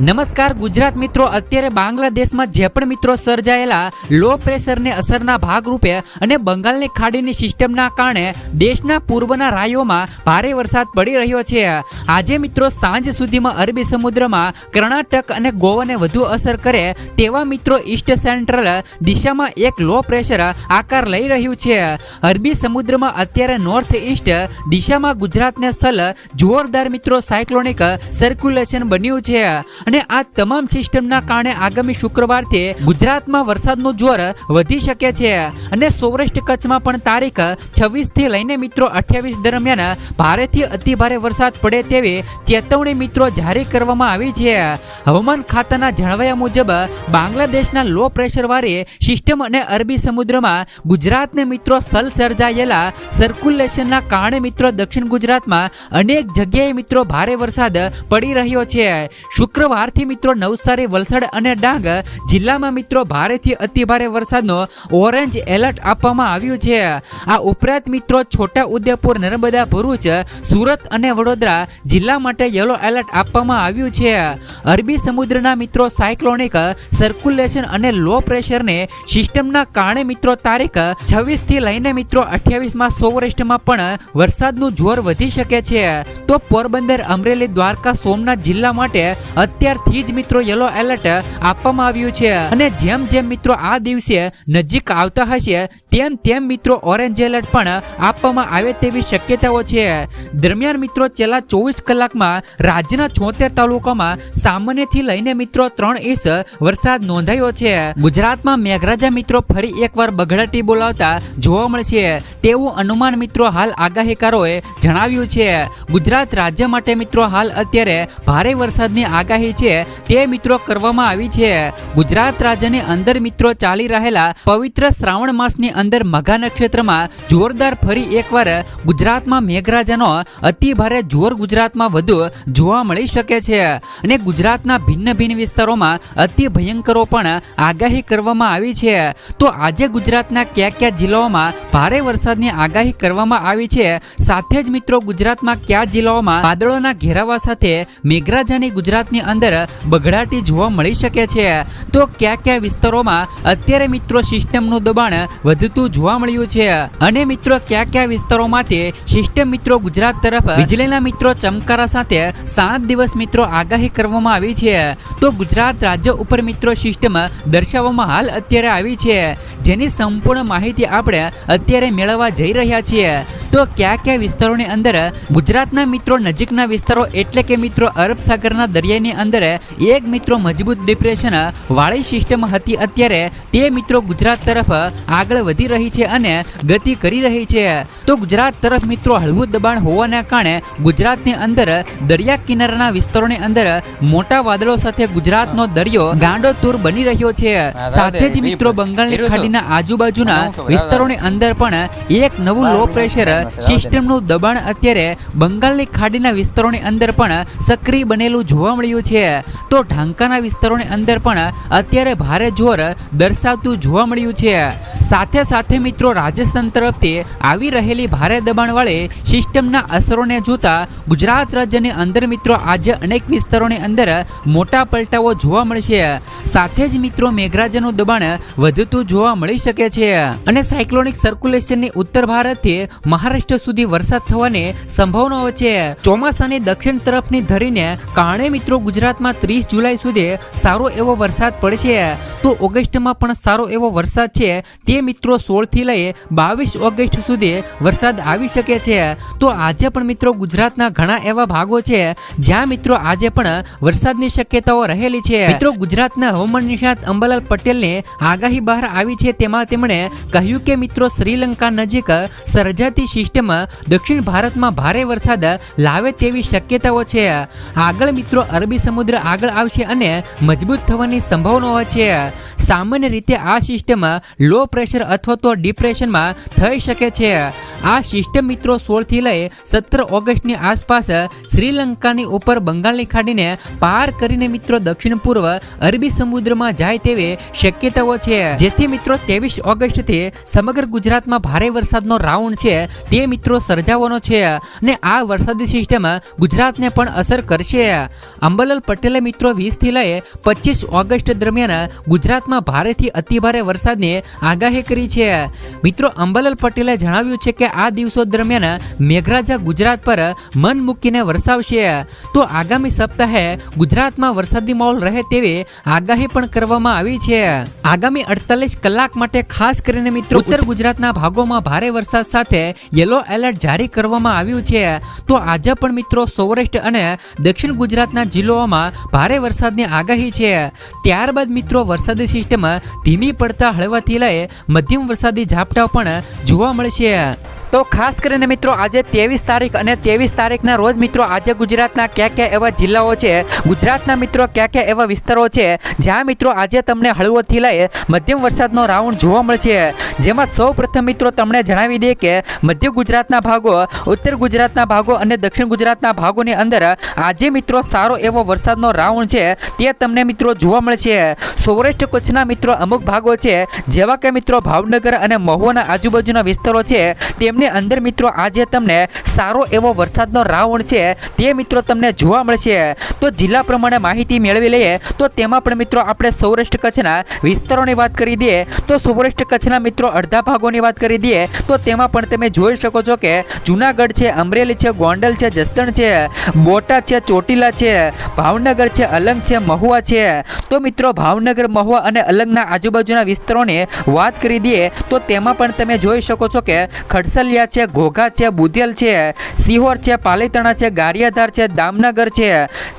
નમસ્કાર ગુજરાત મિત્રો, અત્યારે બાંગ્લાદેશમાં જે પણ મિત્રો સર્જાયેલા લો પ્રેશરને અસરના ભાગરૂપે અને બંગાળની ખાડીની સિસ્ટમના કારણે દેશના પૂર્વના રાજ્યોમાં ભારે વરસાદ પડી રહ્યો છે। આજે મિત્રો સાંજ સુધીમાં અરબી સમુદ્રમાં કર્ણાટક અને ગોવાને વધુ અસર કરે તેવા મિત્રો ઈસ્ટ સેન્ટ્રલ દિશામાં એક લો પ્રેશર આકાર લઈ રહ્યું છે। અરબી સમુદ્રમાં અત્યારે નોર્થ ઈસ્ટ દિશામાં ગુજરાતને સલ જોરદાર મિત્રો સાયક્લોનિક સર્ક્યુલેશન બન્યું છે અને આ તમામ સિસ્ટમના કારણે આગામી શુક્રવારથી ગુજરાતમાં વરસાદનું જોર વધી શકે છે અને સૌરાષ્ટ્ર કચ્છમાં પણ તારીખ 26 થી લઈને મિત્રો 28 દરમિયાન ભારેથી અતિ ભારે વરસાદ પડે તેવી ચેતવણી મિત્રો જારી કરવામાં આવી છે। હવામાન ખાતાના જણાવ્યા મુજબ બાંગ્લાદેશના લો પ્રેશર વાળી સિસ્ટમ અને અરબી સમુદ્રમાં ગુજરાતને મિત્રો સલ સર્જાયેલા સર્ક્યુલેશનના કારણે મિત્રો દક્ષિણ ગુજરાતમાં અનેક જગ્યાએ મિત્રો ભારે વરસાદ પડી રહ્યો છે। શુક્રવારથી મિત્રો નવસારી, વલસાડ અને ડાંગ જિલ્લામાં મિત્રો ભારેથી અતિ ભારે વરસાદનો ઓરેન્જ એલર્ટ આપવામાં આવ્યું છે। આ ઉપરાંત મિત્રો છોટા ઉદેપુર, નર્મદા, ભરૂચ, સુરત અને વડોદરા જિલ્લા માટે યલો એલર્ટ આપવામાં આવ્યું છે। અરબી સમુદ્રના મિત્રો સાયક્લોનિક સર્ક્યુલેશન અને લો પ્રેશરની સિસ્ટમના કારણે મિત્રો તારીખ 26 થી લઈને મિત્રો 28 માં સૌરાષ્ટ્રમાં પણ વરસાદનું જોર વધી શકે છે। તો પોરબંદર, અમરેલી, દ્વારકા, સોમનાથ જિલ્લા માટે અત્યારથી જ મિત્રો યલો એલર્ટ આપવામાં આવ્યું છે અને જેમ જેમ મિત્રો આ દિવસે નજીક આવતા હશે તેમ તેમ મિત્રો ઓરેન્જ એલર્ટ પણ આપવામાં આવે તેવી શક્યતાઓ છે। દરમિયાન મિત્રો છેલ્લા 24 કલાકમાં રાજ્યના 76 તાલુકામાં સામાન્યથી લઈને મિત્રો 3 ઇંચ વરસાદ નોંધાયો છે। ગુજરાતમાં મેઘરાજા મિત્રો ફરી એકવાર બગડાટી બોલાવતા જોવા મળશે તેવું અનુમાન મિત્રો હાલ આગાહીકારોએ જણાવ્યું છે। ગુજરાત રાજ્ય માટે મિત્રો હાલ અત્યારે ભારે વરસાદની આગાહી છે તે મિત્રો કરવામાં આવી છે। ગુજરાત રાજ્યની અંદર મિત્રો ચાલી રહેલા પવિત્ર શ્રાવણ માસની અંદર મઘા નક્ષત્રમાં જોરદાર ફરી એકવાર ગુજરાતમાં મેઘરાજાનો અતિ ભારે જોર ગુજરાતમાં વધુ જોવા મળી શકે છે અને ગુજરાતના ભિન્ન ભિન્ન વિસ્તારોમાં અતિ ભયંકરો પણ આગાહી કરવામાં આવી છે। તો આજે ગુજરાતના કયા જિલ્લાઓમાં ભારે વરસાદની આગાહી કરવામાં આવી છે, સાથે જ મિત્રો ગુજરાતમાં કયા જિલ્લાઓમાં વાદળોના ઘેરાવા સાથે મેઘરાજાની ગુજરાતની અંદર બગડાટી જોવા મળી શકે છે, તો કયા વિસ્તારોમાં અત્યારે મિત્રો સિસ્ટમનું દબાણ વધતું જોવા મળ્યું છે અને મિત્રો કયા વિસ્તારોમાંથી સિસ્ટમ મિત્રો ગુજરાત તરફ વીજળીના મિત્રો ચમકારા સાથે 7 દિવસ મિત્રો આગાહી કરવામાં આવી છે। તો ગુજરાત રાજ્ય ઉપર મિત્રો સિસ્ટમ દર્શાવવામાં હાલ અત્યારે આવી છે, જેની સંપૂર્ણ માહિતી આપણે અત્યારે મેળવવા જઈ રહ્યા છીએ। તો કયા વિસ્તારોની અંદર ગુજરાતના મિત્રો નજીકના વિસ્તારો એટલે કે મિત્રો અરબ સાગરના દરિયાની અંદર એક મિત્રો મજબૂત ડિપ્રેશન વાળી સિસ્ટમ હતી, અત્યારે તે મિત્રો ગુજરાત તરફ આગળ વધી રહી છે અને ગતિ કરી રહી છે। તો ગુજરાત તરફ મિત્રો હળવું દબાણ હોવાના કારણે ગુજરાતની અંદર દરિયા કિનારાના વિસ્તારોની અંદર મોટા વાદળો સાથે ગુજરાતનો દરિયો ગાંડોતુર બની રહ્યો છે। સાથે જ મિત્રો બંગાળની ખાડીના આજુબાજુના વિસ્તારોની અંદર પણ એક નવું લો પ્રેશર સિસ્ટમનું દબાણ અત્યારે બંગાળની ખાડીના વિસ્તારોની અંદર પણ સક્રિય બનેલું જોવા મળ્યું છે। તો ઢાંકાના વિસ્તારોની અંદર પણ અત્યારે ભારે જોર દર્શાવતું જોવા મળ્યું છે। સાથે સાથે મિત્રો રાજસ્થાન તરફથી આવી રહેલી ભારે દબાણવાળી સિસ્ટમના અસરોને જોતા ગુજરાત રાજ્યની અંદર મિત્રો આજે અનેક વિસ્તારોની અંદર મોટા પલટાઓ જોવા મળશે। સાથે જ મિત્રો મેઘરાજાનું દબાણ વધતું જોવા મળી શકે છે અને સાયક્લોનિક સર્ક્યુલેશનની ઉત્તર ભારતથી મહારાષ્ટ્ર સુધી વરસાદ થવાની સંભાવનાઓ છે। ચોમાસાની દક્ષિણ તરફની ધરીને કારણે મિત્રો ગુજરાતમાં 30 જુલાઈ સુધી સારો એવો વરસાદ પડશે। તો ઓગસ્ટમાં પણ સારો એવો વરસાદ છે તે મિત્રો 16 થી લઈ 22 ઓગસ્ટ સુધી વરસાદ આવી શકે છે। તો આજે પણ મિત્રો ગુજરાતના ઘણા એવા ભાગો છે જ્યાં મિત્રો આજે પણ વરસાદની શક્યતાઓ રહેલી છે। મિત્રો ગુજરાતના હવામાન નિષ્ણાત અંબાલાલ પટેલની આગાહી બહાર આવી છે, તેમાં તેમણે કહ્યું કે મિત્રો શ્રીલંકા નજીક સર્જાતી સિસ્ટમ દક્ષિણ ભારતમાં ભારે વરસાદ લાવે તેવી શક્યતાઓ છે। આગળ મિત્રો અરબી સમુદ્ર આગળ આવશે અને મજબૂત થવાની સંભાવનાઓ છે। સામાન્ય રીતે આ સિસ્ટમ લો પ્રેશર અથવા તો ડિપ્રેશનમાં થઈ શકે છે। આ સિસ્ટમ મિત્રો 16 થી લઈ 17 ઓગસ્ટની આસપાસ શ્રીલંકાની ઉપર બંગાળની ખાડીને પાર કરીને મિત્રો દક્ષિણ પૂર્વ અરબી સમુદ્રમાં જાય તેવી શક્યતાઓ છે, જેથી મિત્રો 23 ઓગસ્ટથી સમગ્ર ગુજરાતમાં ભારે વરસાદનો રાઉન્ડ છે તે મિત્રો સર્જાવાનો છે અને આ વરસાદી સિસ્ટમ ગુજરાતને પણ અસર કરશે. અંબાલાલ પટેલે મિત્રો 20 થી લઈ 25 ઓગસ્ટ દરમિયાન ગુજરાતમાં ભારેથી અતિભારે વરસાદની આગાહી કરી છે. મિત્રો અંબાલાલ પટેલે જણાવ્યું છે કે આ દિવસો દરમિયાન મેઘરાજા ગુજરાત પર મન મૂકીને વરસાવશે. તો આગામી સપ્તાહે ગુજરાતમાં વરસાદી માહોલ રહે તેવી આગાહી પણ કરવામાં આવી છે. આગામી 48 કલાક માટે ખાસ કરીને મિત્રો ઉત્તર ગુજરાતના ભાગોમાં ભારે વરસાદ સાથે યલો એલર્ટ જારી કરવામાં આવ્યું છે. તો આજે પણ મિત્રો સૌરાષ્ટ્ર અને દક્ષિણ ગુજરાતના જિલ્લાઓમાં ભારે વરસાદની આગાહી છે. ત્યારબાદ મિત્રો વરસાદી સિસ્ટમ ધીમી પડતા હળવાથી લઈ મધ્યમ વરસાદી ઝાપટા પણ જોવા મળશે. તો ખાસ કરીને મિત્રો આજે 23 તારીખ અને 23 તારીખના રોજ મિત્રો આજે ગુજરાતના કયા એવા જિલ્લાઓ છે, ગુજરાતના મિત્રો કયા એવા વિસ્તારો છે જ્યાં મિત્રો આજે તમને હળવોથી લઈ મધ્યમ વરસાદનો રાઉન્ડ જોવા મળશે. જેમાં સૌ પ્રથમ મિત્રો તમને જણાવી દઈએ કે મધ્ય ગુજરાતના ભાગો, ઉત્તર ગુજરાતના ભાગો અને દક્ષિણ ગુજરાતના ભાગોની અંદર આજે મિત્રો સારો એવો વરસાદનો રાઉન્ડ છે તે તમને મિત્રો જોવા મળશે. સૌરાષ્ટ્ર કચ્છના મિત્રો અમુક ભાગો છે જેવા કે મિત્રો ભાવનગર અને મહુવાના આજુબાજુના વિસ્તારો છે તેમને અંદર મિત્રો આજે તમને સારો એવો વરસાદનો રાઉન્ડ છે તે મિત્રો તમને જોવા મળશે. તો જિલ્લા પ્રમાણે માહિતી મેળવી લઈએ તો તેમાં પણ મિત્રો આપણે સૌરાષ્ટ્ર કચ્છના વિસ્તારોની વાત કરી દઈએ તો સૌરાષ્ટ્ર કચ્છના મિત્રો અડધા ભાગોની વાત કરી દઈએ તો તેમાં પણ તમે જોઈ શકો છો કે જૂનાગઢ છે, અમરેલી છે, ગોંડલ છે, જસદણ છે, બોટાદ છે, ચોટીલા છે, ભાવનગર છે, અલંગ છે, મહુવા છે. તો મિત્રો ભાવનગર, મહુવા અને અલંગના આજુબાજુના વિસ્તારોની વાત કરી દઈએ તો તેમાં પણ તમે જોઈ શકો છો કે ખડસલિયા છે, ઘોઘા છે, બુધેલ છે, સિહોર છે, પાલીતાણા છે, ગારિયાધાર છે, દામનગર છે.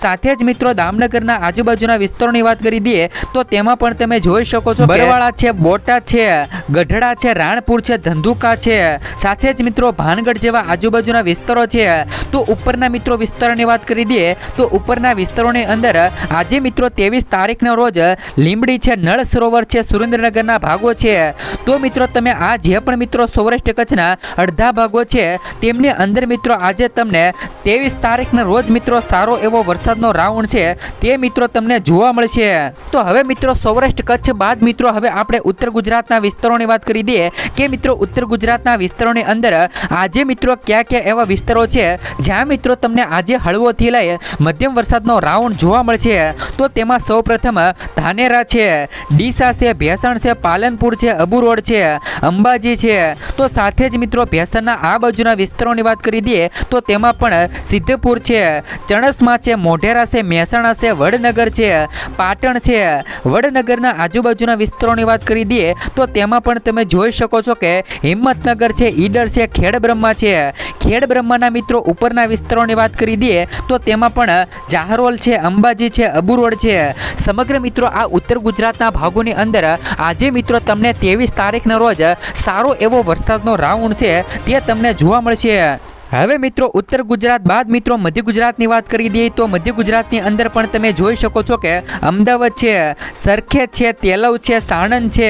સાથે જ મિત્રો દામનગરના આજુબાજુના વિસ્તારોની વાત કરી દઈએ તો તેમાં પણ તમે જોઈ શકો છો બરવાળા છે, બોટાદ છે, ગઢડા છે, રાણપુર છે, ધંધુકા છે. સાથે જ મિત્રો ભાનગઢ જેવા આજુબાજુના વિસ્તારો છે. તો ઉપરના મિત્રો વિસ્તારોની વાત કરી દઈએ તો ઉપરના વિસ્તારોની અંદર આજે મિત્રો 23 તારીખના રોજ લીંબડી છે, નળ સરોવર છે, સુરેન્દ્રનગરના ભાગો છે. તો મિત્રો તમે આ જે પણ મિત્રો સૌરાષ્ટ્ર કચ્છના અડધા ભાગો છે તેમની અંદર મિત્રો આજે તમને 23 તારીખના રોજ મિત્રો સારો એવો વરસાદનો રાઉન્ડ છે તે મિત્રો તમને જોવા મળશે. તો હવે મિત્રો સૌરાષ્ટ્ર કચ્છ બાદ મિત્રો હવે આપણે ઉત્તર ગુજરાતના વિસ્તારોની વાત કરી દઈએ કે મિત્રો ઉત્તર ગુજરાતના વિસ્તારોની અંદર આજે મિત્રો કયા એવા વિસ્તારો છે જ્યાં મિત્રો તમને આજે હળવોથી લઈ મધ્યમ વરસાદનો રાઉન્ડ જોવા મળશે. તો તેમાં સૌપ્રથમ ધાનેરા છે, ડીસા છે, ભેસાણ છે, પાલનપુર છે, અબુ રોડ છે, અંબાજી છે. તો સાથે જ મિત્રો ભેસાણના આ બાજુના વિસ્તારોની વાત કરી દઈએ તો તેમાં પણ સિદ્ધપુર છે, ચણસમા છે, મોઢેરા છે, મહેસાણા છે, વડનગર છે, પાટણ છે. વડનગરના આજુબાજુના વિસ્તારોની વાત કરી દઈએ તો તેમાં પણ તમે જોઈ શકો છો કે હિંમતનગર છે, ઈડર છે, ખેડબ્રહ્મા છે. ખેડબ્રહ્માના મિત્રો ઉપરના વિસ્તારોની વાત કરી દઈએ તો તેમાં પણ જાહરોલ છે, અંબાજી છે, અબુ રોડ છે. સમગ્ર મિત્રો આ ઉત્તર ગુજરાતના ભાગોની અંદર આજે મિત્રો તમને 23 તારીખના રોજ સારો એવો વરસાદનો રાઉન્ડ છે તે તમને જોવા મળશે. હવે મિત્રો ઉત્તર ગુજરાત બાદ મિત્રો મધ્ય ગુજરાતની વાત કરી દઈએ તો મધ્ય ગુજરાતની અંદર પણ તમે જોઈ શકો છો કે અમદાવાદ છે, સરખેજ છે, તેલવ છે, સાણંદ છે,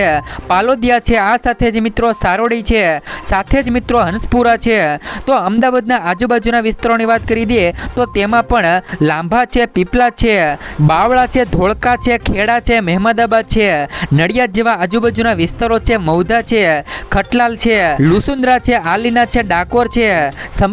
પાલોદિયા છે, આ સાથે જ મિત્રો સારોડી છે, સાથે જ મિત્રો હંસપુરા છે. તો અમદાવાદના આજુબાજુના વિસ્તારોની વાત કરી દઈએ તો તેમાં પણ લાંભા છે, પીપલા છે, બાવળા છે, ધોળકા છે, ખેડા છે, મહેમદાબાદ છે, નડિયાદ જેવા આજુબાજુના વિસ્તારો છે, મૌધા છે, ખટલાલ છે, લુસુંદ્રા છે, આલીના છે, ડાકોર છે.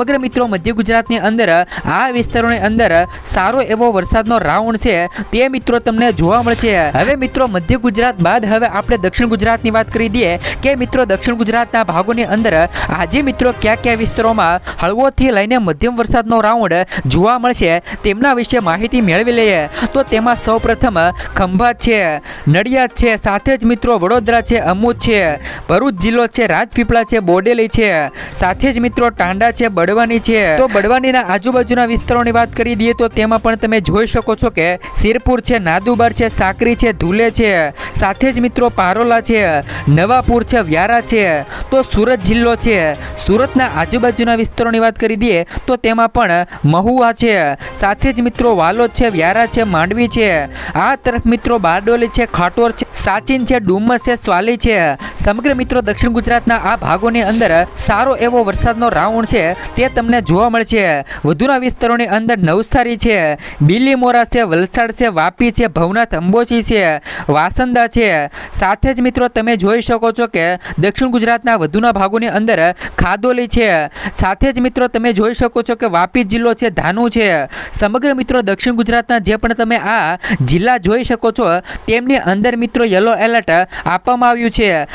સમગ્ર મિત્રો મધ્ય ગુજરાતની અંદર આ વિસ્તારોની અંદર સારો એવો વરસાદનો રાઉન્ડ છે તે મિત્રો તમને જોવા મળશે. હવે મિત્રો મધ્ય ગુજરાત બાદ હવે આપણે દક્ષિણ ગુજરાતની વાત કરી દઈએ કે મિત્રો દક્ષિણ ગુજરાતના ભાગોની અંદર આજે મિત્રો કયા વિસ્તારોમાં હળવોથી લઈને મધ્યમ વરસાદનો રાઉન્ડ જોવા મળશે તેમના વિશે માહિતી મેળવી લઈએ. તો તેમાં સૌપ્રથમ ખંભાત છે, નડિયાદ છે, સાથે જ મિત્રો વડોદરા છે, અમુદ છે, ભરૂચ જિલ્લો છે, રાજપીપળા છે, બોડેલી છે, સાથે જ મિત્રો ટાંડા છે, બડવાની છે. તો બડવાનીના આજુબાજુના વિસ્તારોની વાત કરી દઈએ તો તેમાં પણ તમે જોઈ શકો છો કે સિરપુર છે, નાદુબાર છે, સાકરી છે, ધુલે છે, સાથે જ મિત્રો પારોલા છે, નવાપુર છે, વ્યારા છે. તો સુરત જિલ્લો છે, સુરતના આજુબાજુના વિસ્તારોની વાત કરી દઈએ તો તેમાં પણ મહુવા છે, સાથે જ મિત્રો વાલોદ છે, વ્યારા છે, માંડવી છે. આ તરફ મિત્રો બારડોલી છે, ખાટોર છે, સાચીન છે, ડુમસ છે, સ્વાલી છે, સમગ્ર મિત્રો દક્ષિણ ગુજરાતના આ ભાગોની અંદર સારો એવો વરસાદનો રાઉન્ડ છે તે તમને જોવા મળશે. વધુના વિસ્તારોની અંદર નવસારી છે, બીલીમોરા છે, વલસાડ છે, વાપી છે, ભવનાથ, અંબોજી છે, વાસંદા છે. સાથે જ મિત્રો તમે જોઈ શકો છો કે દક્ષિણ ગુજરાતના વધુના ભાગોની અંદર ખાદોલી છે. સાથે જ મિત્રો તમે જોઈ શકો છો કે વાપી જિલ્લો છે, ધાનુ છે. સમગ્ર મિત્રો દક્ષિણ ગુજરાતના જે પણ તમે આ જિલ્લા જોઈ શકો છો તેમની અંદર મિત્રો યલો એલર્ટ આપવામાં આવ્યું છે.